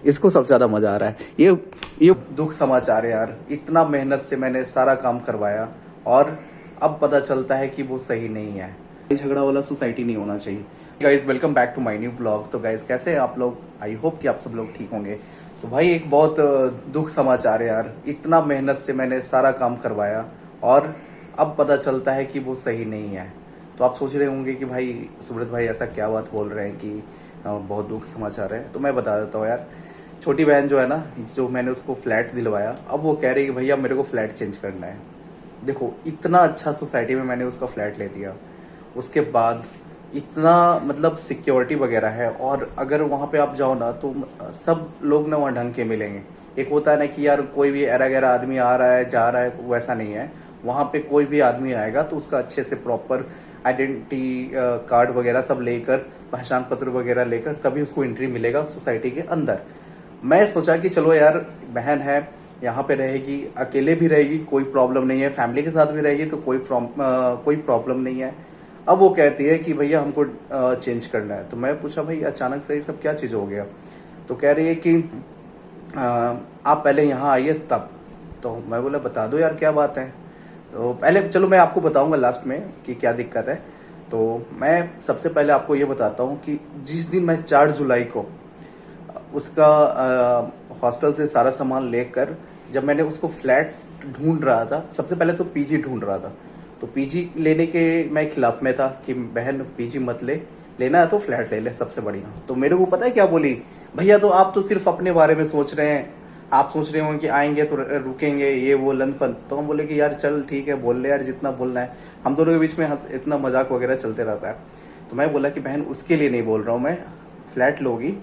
इसको सबसे ज्यादा मजा आ रहा है। ये दुख समाचार है यार, इतना मेहनत से मैंने सारा काम करवाया और अब पता चलता है कि वो सही नहीं है। झगड़ा वाला सोसाइटी नहीं होना चाहिए। Guys welcome back to my new blog. तो गाइज कैसे हैं आप लोग? आई होप कि आप सब लोग ठीक होंगे। तो भाई एक बहुत दुख समाचार है यार, इतना मेहनत से मैंने सारा काम करवाया और अब पता चलता है कि वो सही नहीं है। तो आप सोच रहे होंगे कि भाई सुब्रत भाई ऐसा क्या बात बोल रहे हैं कि बहुत दुख समाचार है। तो मैं बता देता हूँ यार, छोटी बहन जो है ना, जो मैंने उसको फ्लैट दिलवाया, अब वो कह रही है कि भैया मेरे को फ्लैट चेंज करना है। देखो इतना अच्छा सोसाइटी में मैंने उसका फ्लैट ले दिया, उसके बाद इतना मतलब सिक्योरिटी वगैरह है, और अगर वहाँ पे आप जाओ ना तो सब लोग ना वहाँ ढंग के मिलेंगे। एक होता है ना कि यार कोई भी ऐरा गैरा आदमी आ रहा है जा रहा है, वैसा नहीं है। वहाँ पे कोई भी आदमी आएगा तो उसका अच्छे से प्रॉपर आइडेंटिटी कार्ड वगैरह सब लेकर, पहचान पत्र वगैरह लेकर तभी उसको एंट्री मिलेगा सोसाइटी के अंदर। मैं सोचा कि चलो यार बहन है, यहाँ पे रहेगी, अकेले भी रहेगी कोई प्रॉब्लम नहीं है, फैमिली के साथ भी रहेगी तो कोई प्रॉब्लम नहीं है। अब वो कहती है कि भैया हमको चेंज करना है। तो मैं पूछा भाई अचानक से ये सब क्या चीज़ हो गया? तो कह रही है कि अ, आप पहले यहाँ आइए तब। तो मैं बोला बता दो यार क्या बात है। तो पहले चलो मैं आपको बताऊंगा लास्ट में कि क्या दिक्कत है। तो मैं सबसे पहले आपको ये बताता हूँ कि जिस दिन मैं 4 जुलाई को उसका हॉस्टल से सारा सामान लेकर, जब मैंने उसको फ्लैट ढूंढ रहा था, सबसे पहले तो पीजी ढूंढ रहा था। तो पीजी लेने के मैं खिलाफ में था कि बहन पीजी मत ले, लेना है तो फ्लैट ले ले सबसे बढ़िया। तो मेरे को पता है क्या बोली, भैया तो आप तो सिर्फ अपने बारे में सोच रहे हैं, आप सोच रहे हो कि आएंगे तो रुकेंगे ये वो लनपन। तो हम बोले कि यार चल ठीक है बोल ले यार जितना बोलना है। हम दोनों के बीच में इतना मजाक वगैरह चलते रहता है। तो मैं बोला कि बहन उसके लिए नहीं बोल रहा हूँ मैं, फ्लैट लोगी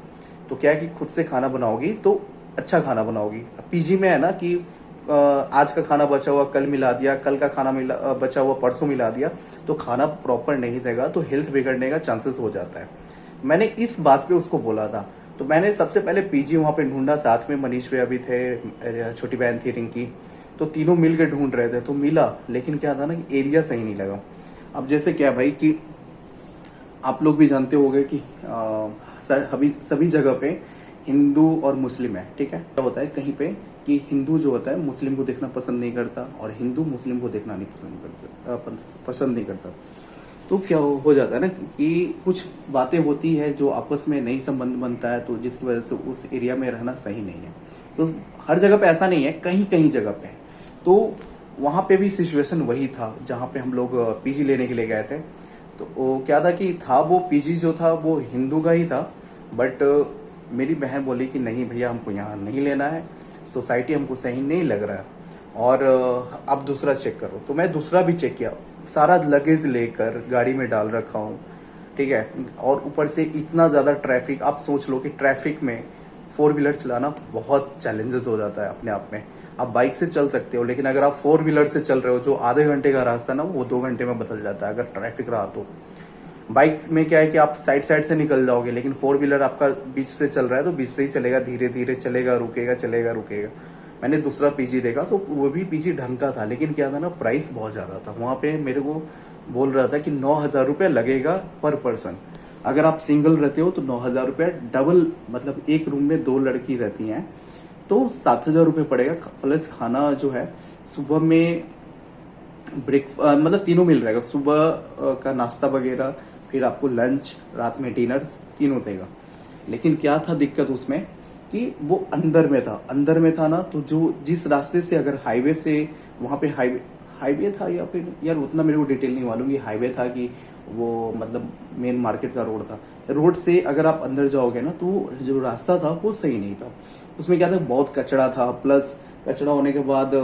तो क्या है कि खुद से खाना बनाओगी तो अच्छा खाना बनाओगी। पीजी में है ना कि आज का खाना बचा हुआ कल मिला दिया, कल का खाना बचा हुआ परसों मिला दिया, तो खाना प्रॉपर नहीं देगा तो हेल्थ बिगड़ने का चांसेस हो जाता है। मैंने इस बात पे उसको बोला था। तो मैंने सबसे पहले पीजी वहां पे ढूंढा, साथ में मनीष भैया भी थे, छोटी बहन थी रिंकी, तो तीनों मिल के ढूंढ रहे थे। तो मिला, लेकिन क्या था ना कि एरिया सही नहीं लगा। अब जैसे क्या भाई कि आप लोग भी जानते होंगे कि सभी जगह पे हिंदू और मुस्लिम है, ठीक है। क्या होता है कहीं पे कि हिंदू जो होता है मुस्लिम को देखना पसंद नहीं करता और हिंदू मुस्लिम को देखना नहीं पसंद नहीं करता। तो क्या हो जाता है ना कि कुछ बातें होती है जो आपस में नहीं संबंध बनता है, तो जिसकी वजह से उस एरिया में रहना सही नहीं है। तो हर जगह पे ऐसा नहीं है, कहीं कहीं जगह पे। तो वहां पे भी सिचुएशन वही था जहाँ पे हम लोग पीजी लेने के लिए गए थे। तो वो क्या था कि था वो पीजी जो था वो हिंदू का ही था, बट मेरी बहन बोली कि नहीं भैया हमको यहाँ नहीं लेना है, सोसाइटी हमको सही नहीं लग रहा है और अब दूसरा चेक करो। तो मैं दूसरा भी चेक किया, सारा लगेज लेकर गाड़ी में डाल रखा हूँ, ठीक है। और ऊपर से इतना ज़्यादा ट्रैफिक, आप सोच लो कि ट्रैफिक में 4 व्हीलर चलाना बहुत चैलेंजेस हो जाता है अपने आप में। आप बाइक से चल सकते हो, लेकिन अगर आप 4 व्हीलर से चल रहे हो जो आधे घंटे का रास्ता ना वो 2 घंटे में बदल जाता है अगर ट्रैफिक रहा तो। बाइक में क्या है कि आप साइड साइड से निकल जाओगे, लेकिन 4 व्हीलर आपका बीच से चल रहा है तो बीच से ही चलेगा, धीरे धीरे चलेगा, रुकेगा चलेगा रुकेगा। मैंने दूसरा पीजी देखा तो वो भी पीजी ढंग का था, लेकिन क्या था ना प्राइस बहुत ज़्यादा था। वहाँ पे मेरे को बोल रहा था कि 9,000 रुपया लगेगा पर पर्सन। अगर आप सिंगल रहते हो तो 9,000 रुपया डबल, मतलब एक रूम में 2 लड़की रहती हैं तो 7,000 रुपये पड़ेगा। प्लस खाना जो है सुबह में मतलब तीनों मिल रहेगा, सुबह का नाश्ता वगैरह, फिर आपको लंच, रात में डिनर, तीनों देगा। लेकिन क्या था दिक्कत उसमें कि वो अंदर में था ना, तो जो जिस रास्ते से अगर हाईवे से वहाँ पे हाईवे था या फिर यार उतना मेरे को डिटेल नहीं मालूम कि हाईवे था कि वो मतलब मेन मार्केट का रोड था। रोड से अगर आप अंदर जाओगे ना तो जो रास्ता था वो सही नहीं था। उसमें क्या था बहुत कचरा था, प्लस कचरा होने के बाद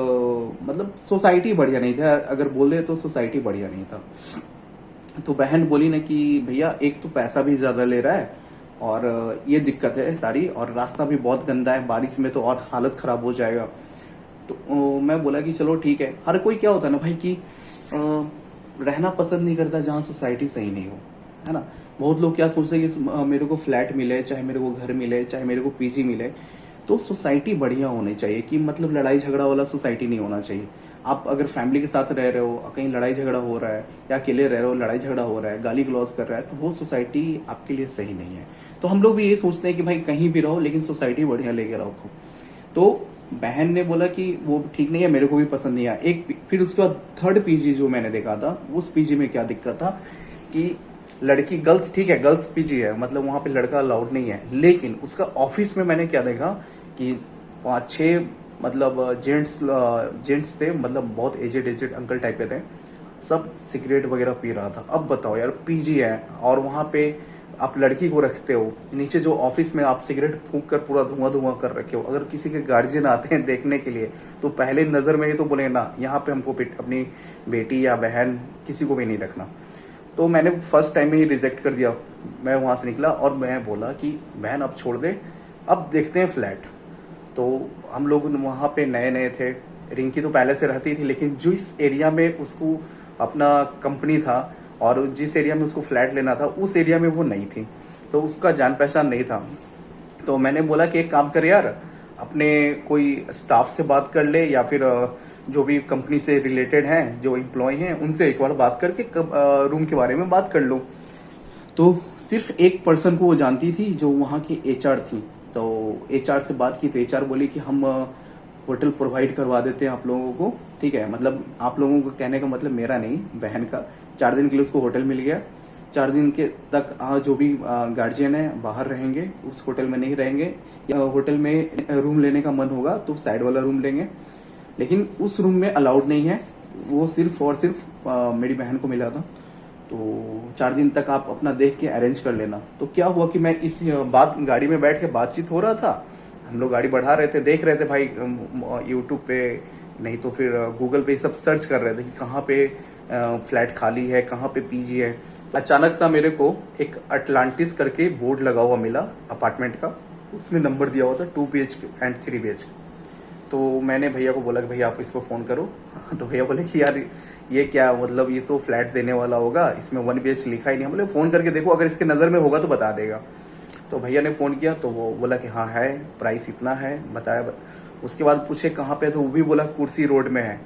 मतलब सोसाइटी बढ़िया नहीं था, अगर बोले तो सोसाइटी बढ़िया नहीं था। तो बहन बोली ना कि भैया एक तो पैसा भी ज्यादा ले रहा है और ये दिक्कत है सारी, और रास्ता भी बहुत गंदा है, बारिश में तो और हालत खराब हो जाएगा। तो मैं बोला कि चलो ठीक है। हर कोई क्या होता है ना भाई कि रहना पसंद नहीं करता जहाँ सोसाइटी सही नहीं हो, है ना। बहुत लोग क्या सोचते हैं कि मेरे को फ्लैट मिले, चाहे मेरे को घर मिले, चाहे मेरे को पीजी मिले, तो सोसाइटी बढ़िया होनी चाहिए, कि मतलब लड़ाई झगड़ा वाला सोसाइटी नहीं होना चाहिए। आप अगर फैमिली के साथ रह रहे हो, कहीं लड़ाई झगड़ा हो रहा है, या अकेले रह रहे हो लड़ाई झगड़ा हो रहा है, गाली गलौज कर रहा है, तो वो सोसाइटी आपके लिए सही नहीं है। तो हम लोग भी ये सोचते हैं कि भाई कहीं भी रहो लेकिन सोसाइटी बढ़िया लेके रखो। तो बहन ने बोला कि वो ठीक नहीं है, मेरे को भी पसंद नहीं आया। फिर उसके बाद थर्ड पीजी जो मैंने देखा था, उस पीजी में क्या दिक्कत था कि लड़की, गर्ल्स ठीक है, गर्ल्स पीजी है, मतलब वहां पे लड़का अलाउड नहीं है, लेकिन उसका ऑफिस में मैंने क्या देखा कि 5-6 मतलब जेंट्स थे, मतलब बहुत एजेड अंकल टाइप के थे, सब सिगरेट वगैरह पी रहा था। अब बताओ यार, पीजी है और वहां पे आप लड़की को रखते हो, नीचे जो ऑफिस में आप सिगरेट फूंक कर पूरा धुआं धुआं कर रखे हो, अगर किसी के गार्जियन आते हैं देखने के लिए तो पहले नजर में ये तो बोले ना, यहाँ पे हमको अपनी बेटी या बहन किसी को भी नहीं रखना। तो मैंने फर्स्ट टाइम में ही रिजेक्ट कर दिया। मैं वहां से निकला और मैं बोला कि बहन अब छोड़ दे, अब देखते हैं फ्लैट। तो हम लोग वहां पे नए नए थे, रिंकी तो पहले से रहती थी, लेकिन जो इस एरिया में उसको अपना कंपनी था और जिस एरिया में उसको फ्लैट लेना था उस एरिया में वो नहीं थी, तो उसका जान पहचान नहीं था। तो मैंने बोला कि एक काम कर यार, अपने कोई स्टाफ से बात कर ले या फिर जो भी कंपनी से रिलेटेड हैं, जो एम्प्लॉय हैं, उनसे एक बार बात करके रूम के बारे में बात कर लो। तो सिर्फ एक पर्सन को वो जानती थी जो वहाँ की एचआर थी। तो एचआर से बात की तो एचआर बोली कि हम होटल प्रोवाइड करवा देते हैं आप लोगों को, ठीक है, मतलब आप लोगों को कहने का मतलब मेरा नहीं, बहन का। 4 दिन के लिए उसको होटल मिल गया। 4 दिन के तक जो भी गार्जियन है बाहर रहेंगे, उस होटल में नहीं रहेंगे, या होटल में रूम लेने का मन होगा तो साइड वाला रूम लेंगे, लेकिन उस रूम में अलाउड नहीं है। वो सिर्फ और सिर्फ मेरी बहन को मिला था। तो 4 दिन तक आप अपना देख के अरेंज कर लेना। तो क्या हुआ कि मैं इस बात गाड़ी में बैठ के बातचीत हो रहा था, हम लोग गाड़ी बढ़ा रहे थे, देख रहे थे भाई यूट्यूब पे नहीं तो फिर गूगल पे सब सर्च कर रहे थे कि कहाँ पे फ्लैट खाली है, कहाँ पे पीजी है। अचानक सा मेरे को एक अटलांटिस करके बोर्ड लगा हुआ मिला अपार्टमेंट का, उसमें नंबर दिया हुआ था 2 BHK एंड 3 BHK। तो मैंने भैया को बोला कि भैया आप इसको फ़ोन करो। तो भैया बोले कि यार ये क्या, मतलब ये तो फ्लैट देने वाला होगा, इसमें 1 BHK लिखा ही नहीं। बोले फ़ोन करके देखो, अगर इसके नज़र में होगा तो बता देगा। तो भैया ने फ़ोन किया तो वो बोला कि हाँ है, प्राइस इतना है, बताया। उसके बाद पूछे कहाँ पे, तो वो भी बोला कुर्सी रोड में है।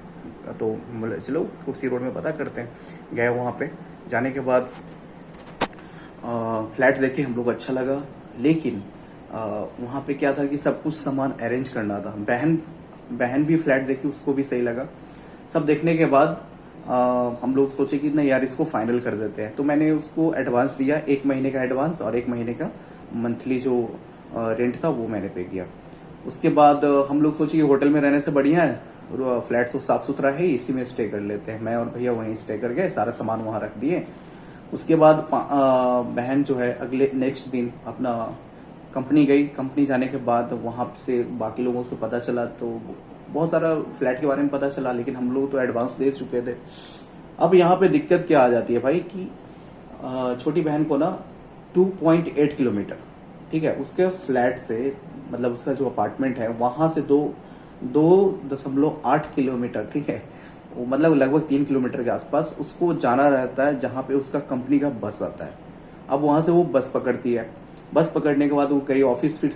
तो बोले चलो कुर्सी रोड में पता करते हैं। गए वहाँ पे, जाने के बाद फ्लैट देखे हम लोग, अच्छा लगा, लेकिन वहाँ पे क्या था कि सब कुछ सामान अरेंज करना था। बहन भी फ्लैट देखी, उसको भी सही लगा। सब देखने के बाद हम लोग सोचे कि नहीं यार इसको फाइनल कर देते हैं। तो मैंने उसको एडवांस दिया, 1 महीने का एडवांस और 1 महीने का मंथली जो रेंट था वो मैंने पे किया। उसके बाद हम लोग सोचे कि होटल में रहने से बढ़िया है, फ्लैट तो साफ सुथरा है, इसी में स्टे कर लेते हैं। मैं और भैया वहीं स्टे कर गए, सारा सामान वहाँ रख दिए। उसके बाद बहन जो है अगले नेक्स्ट दिन अपना कंपनी गई। कंपनी जाने के बाद वहाँ से बाकी लोगों से पता चला, तो बहुत सारा फ्लैट के बारे में पता चला, लेकिन हम लोग तो एडवांस दे चुके थे। अब यहाँ पे दिक्कत क्या आ जाती है भाई कि छोटी बहन को ना 2.8 किलोमीटर, ठीक है, उसके फ्लैट से, मतलब उसका जो अपार्टमेंट है वहां से 2.8 किलोमीटर, ठीक है, वो मतलब लगभग 3 किलोमीटर के आसपास उसको जाना रहता है, जहाँ पे उसका कंपनी का बस आता है। अब वहां से वो बस पकड़ती है। बस पकड़ने के बाद वो कई ऑफिस फिर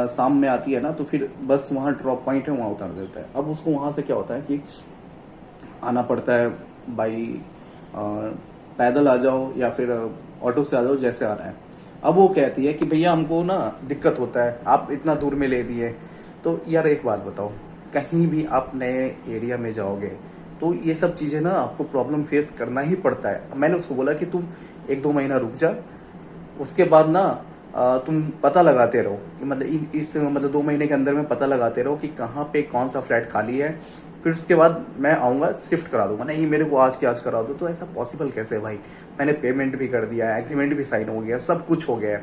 शाम में आती है ना, तो फिर बस वहाँ ड्रॉप पॉइंट है, वहाँ उतार देता है। अब उसको वहां से क्या होता है कि आना पड़ता है बाई पैदल आ जाओ या फिर ऑटो से आ जाओ, जैसे आना है। अब वो कहती है कि भैया हमको ना दिक्कत होता है, आप इतना दूर में ले दिए। तो यार एक बात बताओ, कहीं भी आप नए एरिया में जाओगे तो ये सब चीज़ें ना आपको प्रॉब्लम फेस करना ही पड़ता है। मैंने उसको बोला कि तुम 1-2 महीना रुक जा, उसके बाद ना तुम पता लगाते रहो, मतलब इस मतलब 2 महीने के अंदर में पता लगाते रहो कि कहाँ पे कौन सा फ्लैट खाली है, फिर उसके बाद मैं आऊँगा शिफ्ट करा दूंगा। नहीं मेरे को आज के आज करा दो। तो ऐसा पॉसिबल कैसे है भाई, मैंने पेमेंट भी कर दिया है, एग्रीमेंट भी साइन हो गया, सब कुछ हो गया है।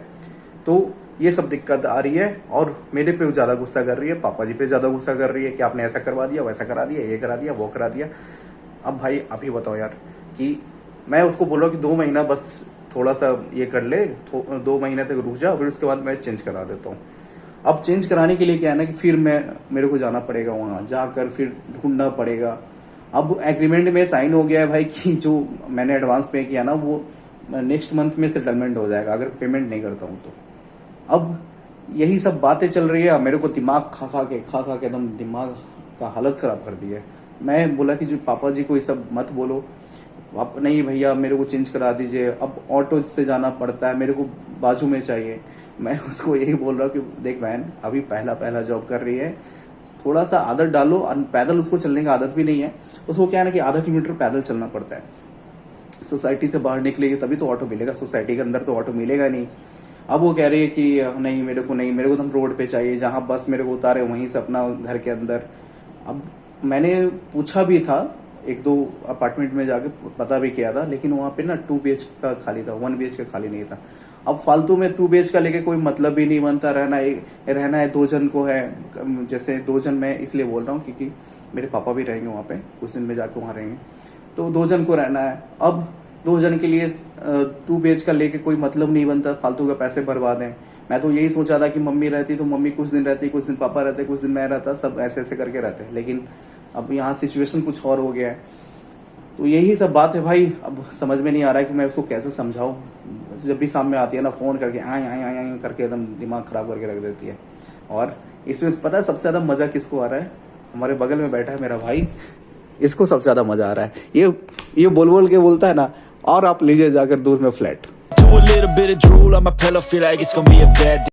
तो ये सब दिक्कत आ रही है और मेरे पे ज़्यादा गुस्सा कर रही है, पापा जी पे ज़्यादा गुस्सा कर रही है कि आपने ऐसा करवा दिया, वैसा करा दिया, ये करा दिया, वो करा दिया। अब भाई आप ही बताओ यार, कि मैं उसको बोल रहा हूँ कि 2 महीना बस थोड़ा सा ये कर ले, 2 महीने तक रुक जा, फिर उसके बाद मैं चेंज करा देता हूँ। अब चेंज कराने के लिए क्या है ना कि फिर मेरे को जाना पड़ेगा, वहाँ जाकर फिर ढूंढना पड़ेगा। अब एग्रीमेंट में साइन हो गया है भाई कि जो मैंने एडवांस पे किया ना वो नेक्स्ट मंथ में सेटलमेंट हो जाएगा अगर पेमेंट नहीं करता हूँ तो। अब यही सब बातें चल रही है, मेरे को दिमाग खा खा के एकदम दिमाग का हालत खराब कर दी है। मैं बोला कि जो पापा जी को ये सब मत बोलो, आप नहीं भैया मेरे को चेंज करा दीजिए, अब ऑटो से जाना पड़ता है, मेरे को बाजू में चाहिए। मैं उसको यही बोल रहा हूँ कि देख बहन, अभी पहला पहला जॉब कर रही है, थोड़ा सा आदत डालो। पैदल उसको चलने की आदत भी नहीं है, उसको क्या है ना कि आधा किलोमीटर पैदल चलना पड़ता है। सोसाइटी से बाहर निकलेगी तभी तो ऑटो मिलेगा, सोसाइटी के अंदर तो ऑटो मिलेगा नहीं। अब वो कह रही है कि नहीं मेरे को नहीं, मेरे को तो हम रोड पे चाहिए, जहाँ बस मेरे को उतारे वहीं से अपना घर के अंदर। अब मैंने पूछा भी था, एक दो अपार्टमेंट में जाके पता भी किया था, लेकिन वहाँ पे ना 2 BH का खाली था, 1 BH का खाली नहीं था। अब फालतू में 2 BH का लेके कोई मतलब ही नहीं बनता। रहना है 2 जन को है, जैसे 2 जन मैं इसलिए बोल रहा हूँ क्योंकि मेरे पापा भी रहेंगे वहाँ पे, कुछ दिन में जाके वहाँ रहेंगे, तो 2 जन को रहना है। अब 2 जन के लिए 2 BH का लेके कोई मतलब नहीं बनता, फालतू का पैसे बर्बाद हैं। मैं तो यही सोचा था कि मम्मी रहती तो मम्मी कुछ दिन रहती, कुछ दिन पापा रहते, कुछ दिन मैं रहता, सब ऐसे ऐसे करके रहते, लेकिन अब यहाँ सिचुएशन कुछ और हो गया है। तो यही सब बात है भाई, अब समझ में नहीं आ रहा है कि मैं उसको कैसे समझाऊं। जब भी सामने आती है ना, फोन करके आए आए आए आए करके एकदम दिमाग खराब करके रख देती है। और इसमें पता है सबसे ज्यादा मजा किसको आ रहा है? हमारे बगल में बैठा है मेरा भाई, इसको सबसे ज्यादा मजा आ रहा है। ये बोल बोल के बोलता है ना, और आप लीजिए जाकर दूर में flat. Do a little bit of drool on my pillow, feel like it's gonna be a bad day.